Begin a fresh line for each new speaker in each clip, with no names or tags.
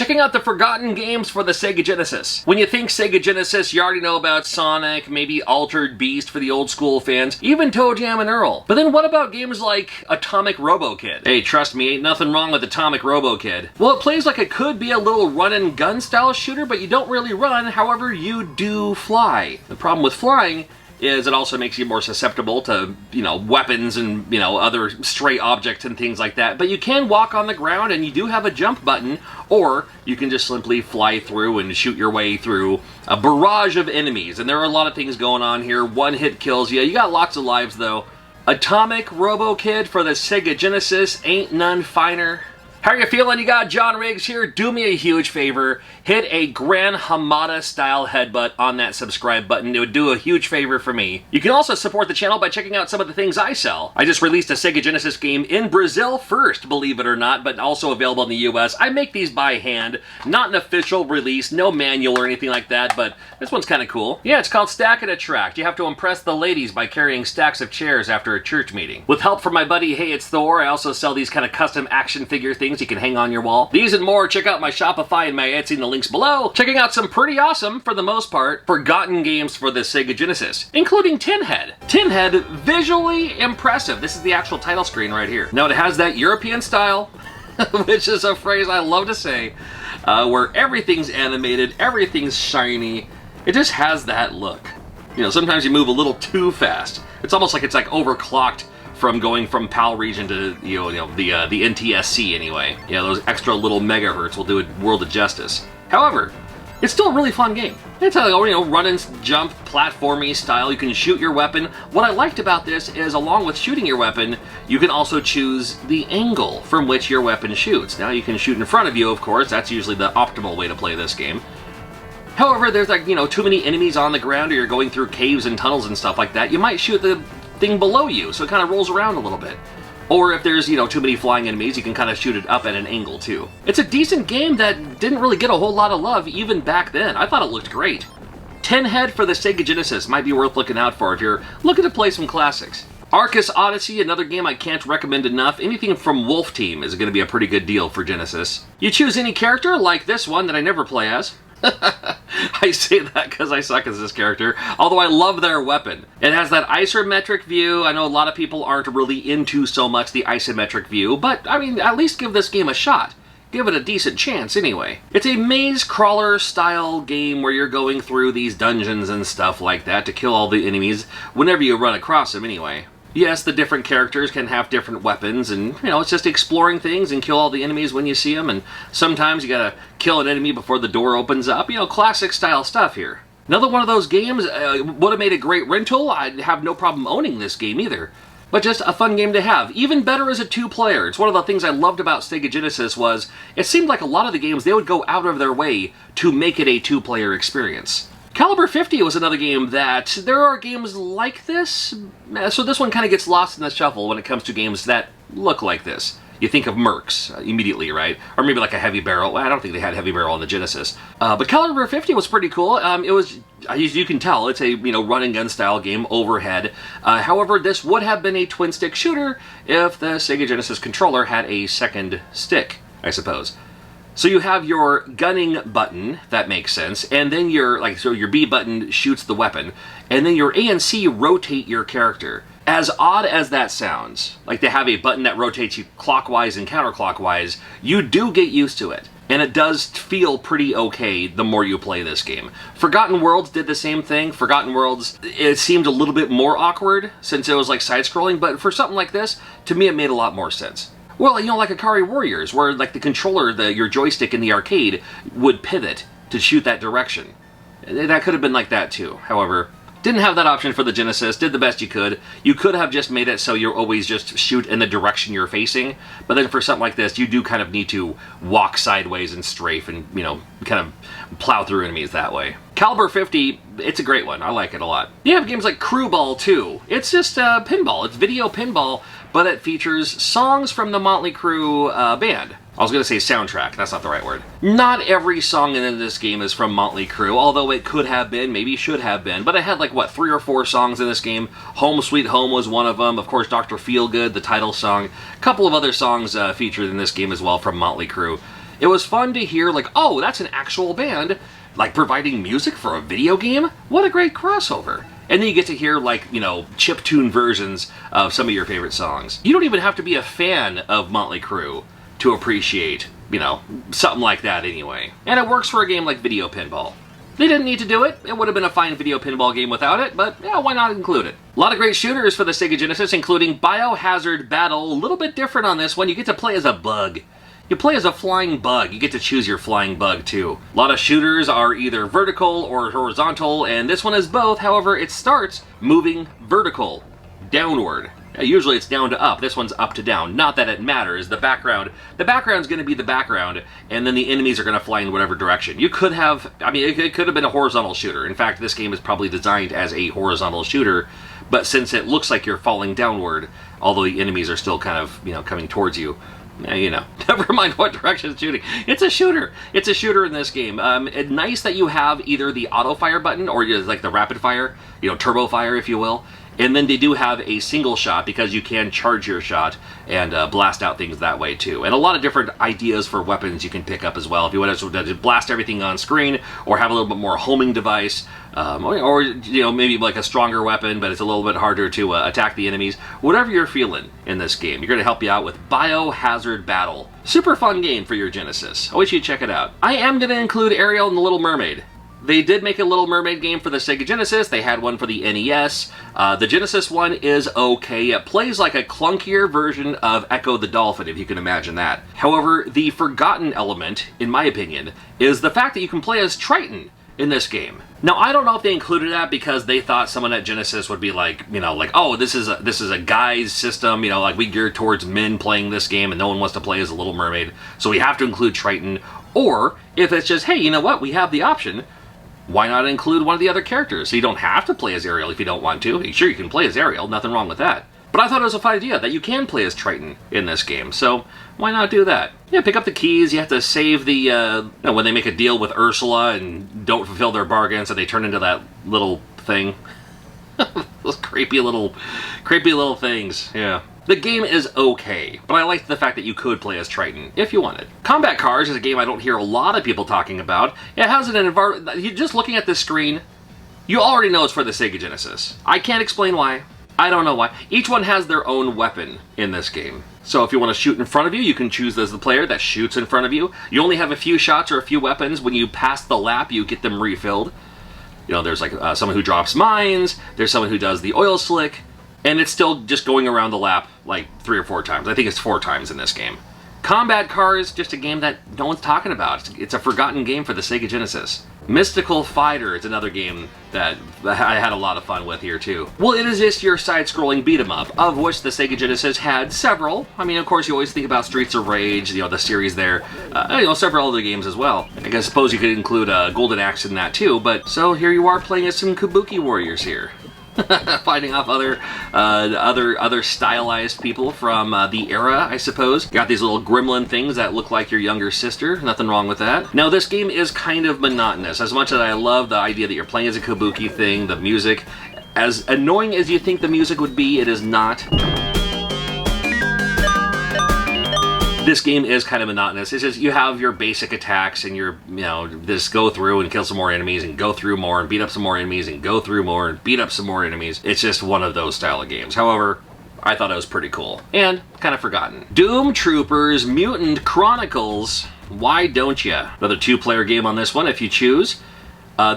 checking out the forgotten games for the Sega Genesis. When you think Sega Genesis, you already know about Sonic, maybe Altered Beast for the old school fans, even Toe Jam and Earl. But then what about games like Atomic Robo Kid? Hey, trust me, ain't nothing wrong with Atomic Robo Kid. Well, it plays like it could be a little run and gun style shooter, but you don't really run, however, you do fly. The problem with flying is it also makes you more susceptible to, weapons and, other stray objects and things like that. But you can walk on the ground and you do have a jump button, or you can just simply fly through and shoot your way through a barrage of enemies. And there are a lot of things going on here. One hit kills you. You got lots of lives though. Atomic Robo Kid for the Sega Genesis, ain't none finer. How are you feeling? You got John Riggs here. Do me a huge favor. Hit a Gran Hamada style headbutt on that subscribe button. It would do a huge favor for me. You can also support the channel by checking out some of the things I sell. I just released a Sega Genesis game in Brazil first, believe it or not, but also available in the US. I make these by hand. Not an official release, no manual or anything like that, but this one's kind of cool. Yeah, it's called Stack and Attract. You have to impress the ladies by carrying stacks of chairs after a church meeting. With help from my buddy Hey It's Thor, I also sell these kind of custom action figure things you can hang on your wall. These and more, check out my Shopify and my Etsy in the links below. Checking out some pretty awesome, for the most part, forgotten games for the Sega Genesis, including Tin Head. Tin Head, visually impressive. This is the actual title screen right here. Now it has that European style, which is a phrase I love to say, where everything's animated, everything's shiny. It just has that look. Sometimes you move a little too fast. It's almost like it's overclocked from going from PAL region to the NTSC anyway. Those extra little megahertz will do it world of justice. However, it's still a really fun game. It's a run and jump, platformy style. You can shoot your weapon. What I liked about this is, along with shooting your weapon, you can also choose the angle from which your weapon shoots. Now you can shoot in front of you, of course. That's usually the optimal way to play this game. However, there's too many enemies on the ground, or you're going through caves and tunnels and stuff like that. You might shoot the thing below you, so it kind of rolls around a little bit. Or if there's, too many flying enemies, you can kind of shoot it up at an angle too. It's a decent game that didn't really get a whole lot of love even back then. I thought it looked great. Tin Head for the Sega Genesis might be worth looking out for if you're looking to play some classics. Arcus Odyssey, another game I can't recommend enough. Anything from Wolf Team is going to be a pretty good deal for Genesis. You choose any character, like this one that I never play as. I say that because I suck as this character, although I love their weapon. It has that isometric view. I know a lot of people aren't really into so much the isometric view, but I mean, at least give this game a shot. Give it a decent chance anyway. It's a maze crawler style game where you're going through these dungeons and stuff like that to kill all the enemies whenever you run across them anyway. Yes, the different characters can have different weapons, and, it's just exploring things and kill all the enemies when you see them, and sometimes you gotta kill an enemy before the door opens up. Classic style stuff here. Another one of those games would have made a great rental. I'd have no problem owning this game either. But just a fun game to have. Even better as a two-player. It's one of the things I loved about Sega Genesis was it seemed like a lot of the games, they would go out of their way to make it a two-player experience. Caliber 50 was another game that there are games like this, so this one kind of gets lost in the shuffle when it comes to games that look like this. You think of Mercs immediately, right? Or maybe like a Heavy Barrel. Well, I don't think they had Heavy Barrel on the Genesis. But Caliber 50 was pretty cool. It was, as you can tell, it's a run and gun style game overhead. However, this would have been a twin stick shooter if the Sega Genesis controller had a second stick, I suppose. So you have your gunning button, that makes sense, and then your B button shoots the weapon, and then your A and C rotate your character. As odd as that sounds, like they have a button that rotates you clockwise and counterclockwise, you do get used to it. And it does feel pretty okay the more you play this game. Forgotten Worlds did the same thing. Forgotten Worlds, it seemed a little bit more awkward since it was like side-scrolling, but for something like this, to me it made a lot more sense. Well, like Akari Warriors, where like the controller, your joystick in the arcade would pivot to shoot that direction. That could have been like that too. However, didn't have that option for the Genesis, did the best you could. You could have just made it so you always just shoot in the direction you're facing, but then for something like this, you do kind of need to walk sideways and strafe and, kind of plow through enemies that way. Caliber 50, it's a great one. I like it a lot. You have games like Crew Ball too. It's just pinball. It's video pinball, but it features songs from the Motley Crue band. I was going to say soundtrack, that's not the right word. Not every song in this game is from Motley Crue, although it could have been, maybe should have been, but it had like, 3 or 4 songs in this game. Home Sweet Home was one of them, of course Dr. Feelgood, the title song. A couple of other songs featured in this game as well from Motley Crue. It was fun to hear, like, oh, that's an actual band, like, providing music for a video game? What a great crossover. And then you get to hear, like, you know, chiptune versions of some of your favorite songs. You don't even have to be a fan of Motley Crue to appreciate, you know, something like that anyway. And it works for a game like Video Pinball. They didn't need to do it. It would have been a fine video pinball game without it, but yeah, why not include it? A lot of great shooters for the Sega Genesis, including Biohazard Battle. A little bit different on this one. You get to play as a bug. You play as a flying bug. You get to choose your flying bug, too. A lot of shooters are either vertical or horizontal, and this one is both. However, it starts moving vertical, downward. Usually it's down to up. This one's up to down. Not that it matters. The background's going to be the background, and then the enemies are going to fly in whatever direction. You could have, I mean, it could have been a horizontal shooter. In fact, this game is probably designed as a horizontal shooter, but since it looks like you're falling downward, although the enemies are still kind of, you know, coming towards you, you know, never mind what direction it's shooting. It's a shooter. It's a shooter in this game. It's nice that you have either the auto fire button or like the rapid fire, you know, turbo fire, if you will. And then they do have a single shot because you can charge your shot and blast out things that way too. And a lot of different ideas for weapons you can pick up as well. If you want to blast everything on screen or have a little bit more homing device, or you know, maybe like a stronger weapon, but it's a little bit harder to attack the enemies. Whatever you're feeling in this game, you're going to help you out with Biohazard Battle. Super fun game for your Genesis. I wish you'd check it out. I am going to include Ariel and the Little Mermaid. They did make a Little Mermaid game for the Sega Genesis. They had one for the NES. The Genesis one is okay. It plays like a clunkier version of Echo the Dolphin, if you can imagine that. However, the forgotten element, in my opinion, is the fact that you can play as Triton in this game. Now, I don't know if they included that because they thought someone at Genesis would be like, you know, like, oh, this is a guy's system, you know, like we geared towards men playing this game and no one wants to play as a Little Mermaid, so we have to include Triton. Or if it's just, hey, you know what, we have the option, why not include one of the other characters? So you don't have to play as Ariel if you don't want to. Sure, you can play as Ariel, nothing wrong with that. But I thought it was a fun idea that you can play as Triton in this game, so why not do that? Yeah, pick up the keys, you have to save the, you know, when they make a deal with Ursula and don't fulfill their bargain, so they turn into that little thing. Those creepy little things, yeah. The game is okay, but I liked the fact that you could play as Triton if you wanted. Combat Cars is a game I don't hear a lot of people talking about. It has an environment, just looking at this screen, you already know it's for the Sega Genesis. I can't explain why. I don't know why. Each one has their own weapon in this game. So if you want to shoot in front of you, you can choose as the player that shoots in front of you. You only have a few shots or a few weapons. When you pass the lap, you get them refilled. You know, there's like someone who drops mines, there's someone who does the oil slick, and it's still just going around the lap like 3 or 4 times. I think it's 4 times in this game. Combat Cars, just a game that no one's talking about. It's a forgotten game for the Sega Genesis. Mystical Fighter is another game that I had a lot of fun with here too. Well, it is just your side-scrolling beat-em-up, of which the Sega Genesis had several. I mean, of course, you always think about Streets of Rage, you know, the series there. You know, several other games as well. I suppose you could include Golden Axe in that too, but so here you are playing as some Kabuki warriors here. Fighting off other stylized people from the era, I suppose. Got these little gremlin things that look like your younger sister. Nothing wrong with that. Now, this game is kind of monotonous. As much as I love the idea that you're playing as a Kabuki thing, the music, as annoying as you think the music would be, it is not. This game is kind of monotonous. It's just you have your basic attacks and you're, you know, just go through and kill some more enemies and go through more and beat up some more enemies and go through more and beat up some more enemies. It's just one of those style of games. However, I thought it was pretty cool and kind of forgotten. Doom Troopers Mutant Chronicles. Why don't ya? Another 2-player game on this one if you choose.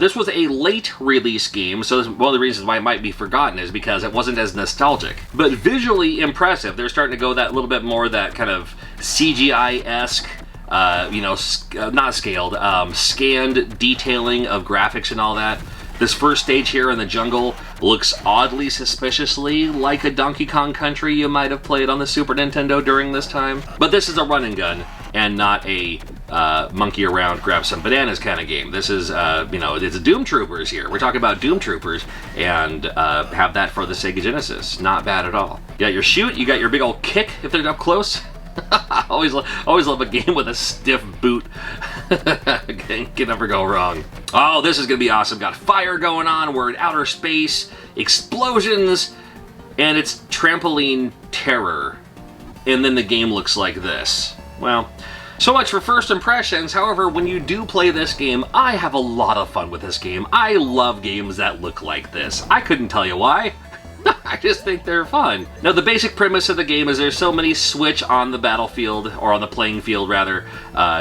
This was a late release game, so one of the reasons why it might be forgotten is because it wasn't as nostalgic. But visually impressive. They're starting to go that little bit more that kind of CGI-esque, you know, not scaled, scanned detailing of graphics and all that. This first stage here in the jungle looks oddly suspiciously like a Donkey Kong Country you might have played on the Super Nintendo during this time. But this is a run and gun and not a monkey around, grab some bananas kind of game. This is, you know, it's Doom Troopers here. We're talking about Doom Troopers and have that for the Sega Genesis. Not bad at all. You got your shoot, you got your big old kick if they're up close. always love a game with a stiff boot. Can never go wrong. Oh, this is gonna be awesome. Got fire going on. We're in outer space, explosions, and it's Trampoline Terror. And then the game looks like this. Well, So much for first impressions. However, when you do play this game, I have a lot of fun with this game. I love games that look like this. I couldn't tell you why. I just think they're fun. Now, the basic premise of the game is there's so many switch on the battlefield, or on the playing field rather.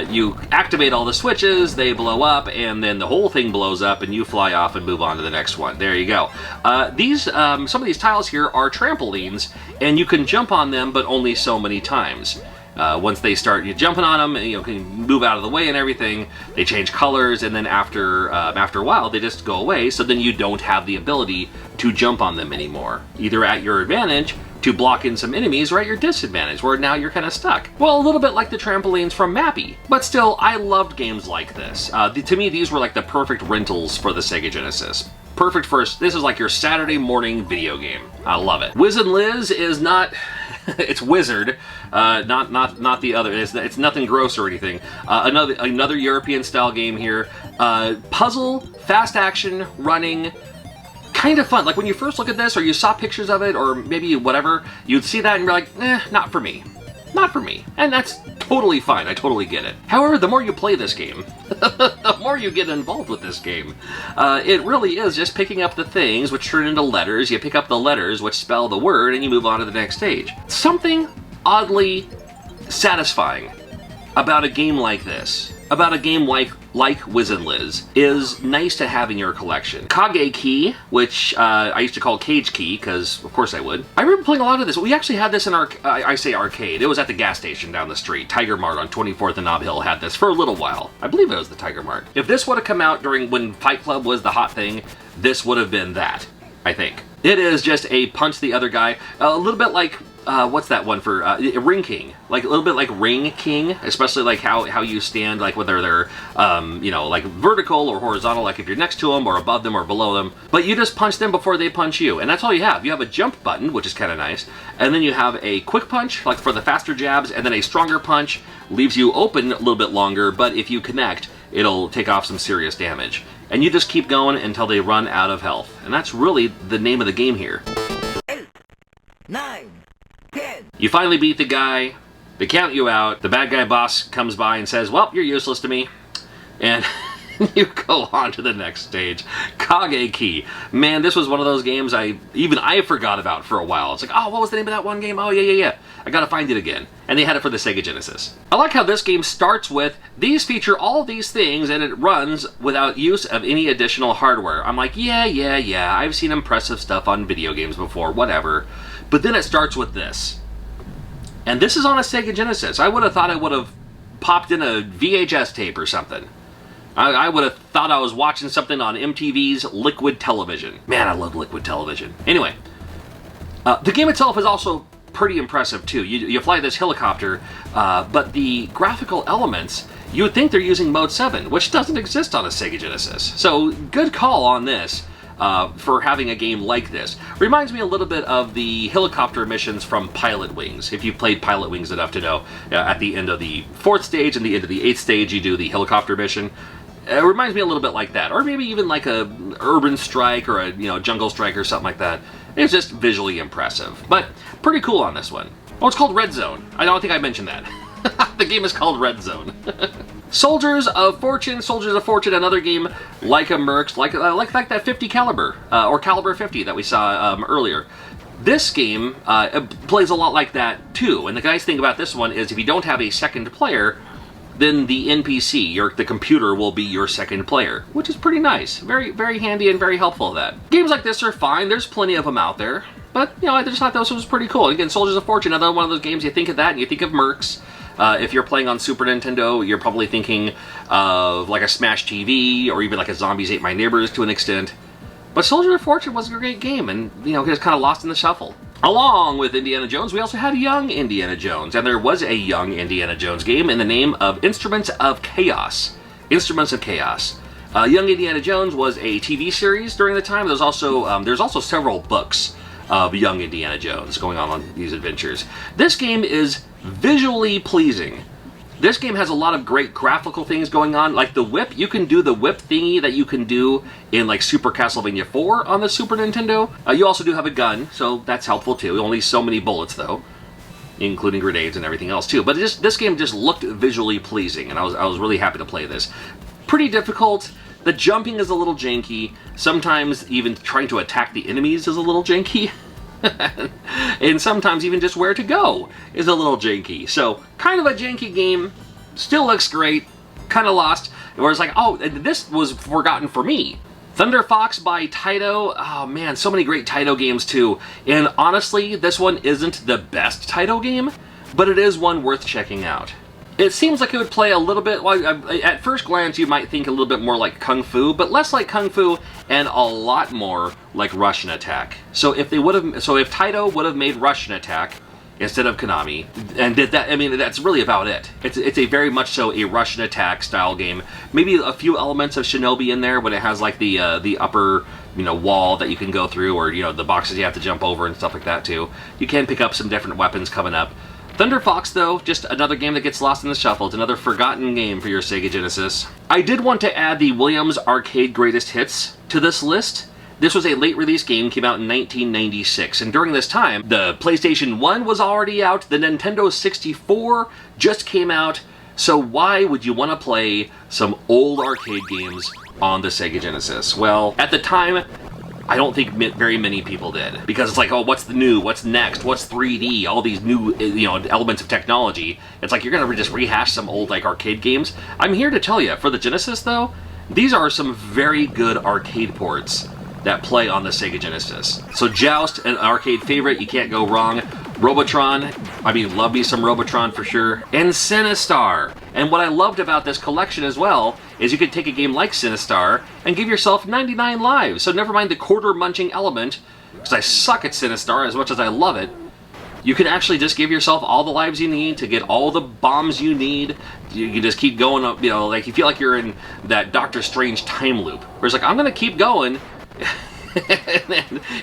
You activate all the switches, they blow up, and then the whole thing blows up, and you fly off and move on to the next one. There you go. Some of these tiles here are trampolines, and you can jump on them, but only so many times. Once they start you jumping on them, and you can move out of the way and everything, they change colors, and then after a while they just go away, so then you don't have the ability to jump on them anymore. Either at your advantage to block in some enemies, or at your disadvantage, where now you're kind of stuck. Well, a little bit like the trampolines from Mappy. But still, I loved games like this. To me, these were like the perfect rentals for the Sega Genesis. Perfect this is like your Saturday morning video game. I love it. Whiz and Liz is not... it's Wizard, not the other. It's nothing gross or anything. Another European style game here. Puzzle, fast action, running, kind of fun. Like when you first look at this, or you saw pictures of it, or maybe whatever, you'd see that and you're like, not for me. Not for me. And that's totally fine. I totally get it. However, the more you play this game, the more you get involved with this game. It really is just picking up the things which turn into letters. You pick up the letters which spell the word, and you move on to the next stage. Something oddly satisfying about a game like this, about a game like Whiz and Liz, is nice to have in your collection. Kageki, which I used to call Cage Key, because of course I would. I remember playing a lot of this. We actually had this in our, I say arcade. It was at the gas station down the street. Tiger Mart on 24th and Nob Hill had this for a little while. I believe it was the Tiger Mart. If this would have come out during when Fight Club was the hot thing, this would have been that, I think. It is just a punch the other guy, a little bit like, what's that one for, Ring King. Like, a little bit like Ring King, especially like how you stand, like whether they're, you know, like vertical or horizontal, like if you're next to them or above them or below them. But you just punch them before they punch you, and that's all you have. You have a jump button, which is kind of nice, and then you have a quick punch, like for the faster jabs, and then a stronger punch, leaves you open a little bit longer, but if you connect, it'll take off some serious damage. And you just keep going until they run out of health. And that's really the name of the game here.
8, 9, 10.
You finally beat the guy, they count you out, the bad guy boss comes by and says, well, you're useless to me. And you go on to the next stage. Kageki. Man, this was one of those games I forgot about for a while. It's like, oh, what was the name of that one game? Oh, yeah. I gotta find it again. And they had it for the Sega Genesis. I like how this game starts with, these feature all these things, and it runs without use of any additional hardware. I'm like, yeah, I've seen impressive stuff on video games before, whatever. But then it starts with this. And this is on a Sega Genesis. I would have thought I would have popped in a VHS tape or something. I would have thought I was watching something on MTV's Liquid Television. Man, I love Liquid Television. Anyway, the game itself is also pretty impressive too. You fly this helicopter, but the graphical elements, you would think they're using Mode 7, which doesn't exist on a Sega Genesis. So good call on this for having a game like this. Reminds me a little bit of the helicopter missions from Pilot Wings. If you've played Pilot Wings enough to know, at the end of the 4th stage and the end of the 8th stage, you do the helicopter mission. It reminds me a little bit like that, or maybe even like a Urban Strike or a Jungle Strike or something like that. It's just visually impressive, but pretty cool on this one. Oh, it's called Red Zone. I don't think I mentioned that. The game is called Red Zone. Soldiers of Fortune, another game like a Mercs, like that 50 caliber or caliber 50 that we saw earlier. This game plays a lot like that too, and the nice thing about this one is if you don't have a second player, then the NPC, the computer, will be your second player, which is pretty nice. Very, very handy and very helpful of that. Games like this are fine. There's plenty of them out there. But, I just thought this was pretty cool. Again, Soldiers of Fortune, another one of those games, you think of that and you think of Mercs. If you're playing on Super Nintendo, you're probably thinking of like a Smash TV or even like a Zombies Ate My Neighbors to an extent. But Soldiers of Fortune was a great game and, it was kind of lost in the shuffle. Along with Indiana Jones, we also had Young Indiana Jones, and there was a Young Indiana Jones game in the name of Instruments of Chaos. Instruments of Chaos. Young Indiana Jones was a TV series during the time. There's also several books of Young Indiana Jones going on these adventures. This game is visually pleasing. This game has a lot of great graphical things going on, like the whip. You can do the whip thingy that you can do in like Super Castlevania 4 on the Super Nintendo. You also do have a gun, so that's helpful too. Only so many bullets though. including grenades and everything else too. But this game just looked visually pleasing, and I was really happy to play this. Pretty difficult. The jumping is a little janky. Sometimes even trying to attack the enemies is a little janky. And sometimes even just where to go is a little janky. So, kind of a janky game. Still looks great. Kind of lost. Where it's like, oh, this was forgotten for me. Thunder Fox by Taito. Oh man, so many great Taito games too. And honestly, this one isn't the best Taito game, but it is one worth checking out. It seems like it would play a little bit, well, at first glance you might think a little bit more like Kung Fu, but less like Kung Fu and a lot more like Russian Attack. So if Taito would have made Russian Attack instead of Konami, and did that, I mean, that's really about it. It's a very much so a Russian Attack style game. Maybe a few elements of Shinobi in there, when it has like the upper, wall that you can go through, or, the boxes you have to jump over and stuff like that too. You can pick up some different weapons coming up. Thunder Fox, though, just another game that gets lost in the shuffle. It's another forgotten game for your Sega Genesis. I did want to add the Williams Arcade Greatest Hits to this list. This was a late release game, came out in 1996, and during this time, the PlayStation 1 was already out, the Nintendo 64 just came out, so why would you want to play some old arcade games on the Sega Genesis? Well, at the time, I don't think very many people did, because it's like, oh, what's the new, what's next, what's 3D, all these new, elements of technology. It's like you're gonna just rehash some old, like, arcade games. I'm here to tell you, for the Genesis, though, these are some very good arcade ports that play on the Sega Genesis. So Joust, an arcade favorite, you can't go wrong. Robotron, I mean, love me some Robotron for sure. And Sinistar. And what I loved about this collection as well is you could take a game like Sinistar and give yourself 99 lives. So never mind the quarter munching element, because I suck at Sinistar as much as I love it. You can actually just give yourself all the lives you need to get all the bombs you need. You can just keep going up, like you feel like you're in that Doctor Strange time loop. Where it's like, I'm gonna keep going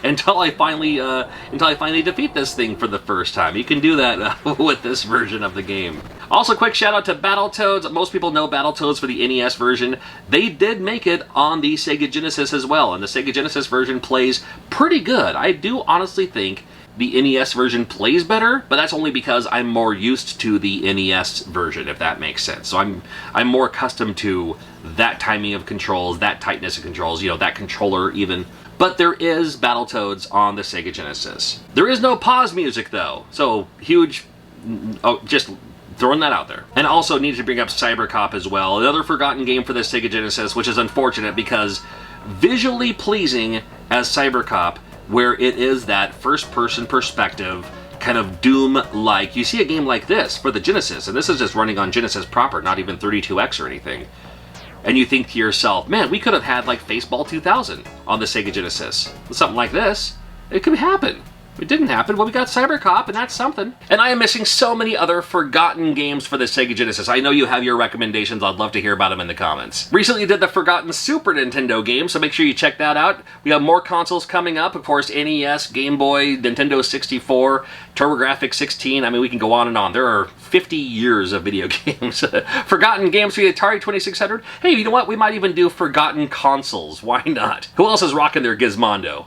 until I finally defeat this thing for the first time. You can do that with this version of the game. Also, quick shout out to Battletoads. Most people know Battletoads for the NES version. They did make it on the Sega Genesis as well, and the Sega Genesis version plays pretty good. I do honestly think the NES version plays better, but that's only because I'm more used to the NES version, if that makes sense. So I'm more accustomed to that timing of controls, that tightness of controls, that controller even. But there is Battletoads on the Sega Genesis. There is no pause music though, so huge, just throwing that out there. And also need to bring up Cybercop as well, another forgotten game for the Sega Genesis, which is unfortunate because visually pleasing as Cybercop, where it is that first-person perspective, kind of Doom-like. You see a game like this for the Genesis, and this is just running on Genesis proper, not even 32X or anything. And you think to yourself, man, we could have had like Faceball 2000 on the Sega Genesis. Something like this. It could happen. It didn't happen. Well, we got Cybercop, and that's something. And I am missing so many other forgotten games for the Sega Genesis. I know you have your recommendations. I'd love to hear about them in the comments. Recently did the forgotten Super Nintendo game, so make sure you check that out. We have more consoles coming up. Of course, NES, Game Boy, Nintendo 64, TurboGrafx 16. I mean, we can go on and on. There are 50 years of video games. Forgotten games for the Atari 2600. Hey, you know what? We might even do forgotten consoles. Why not? Who else is rocking their Gizmondo?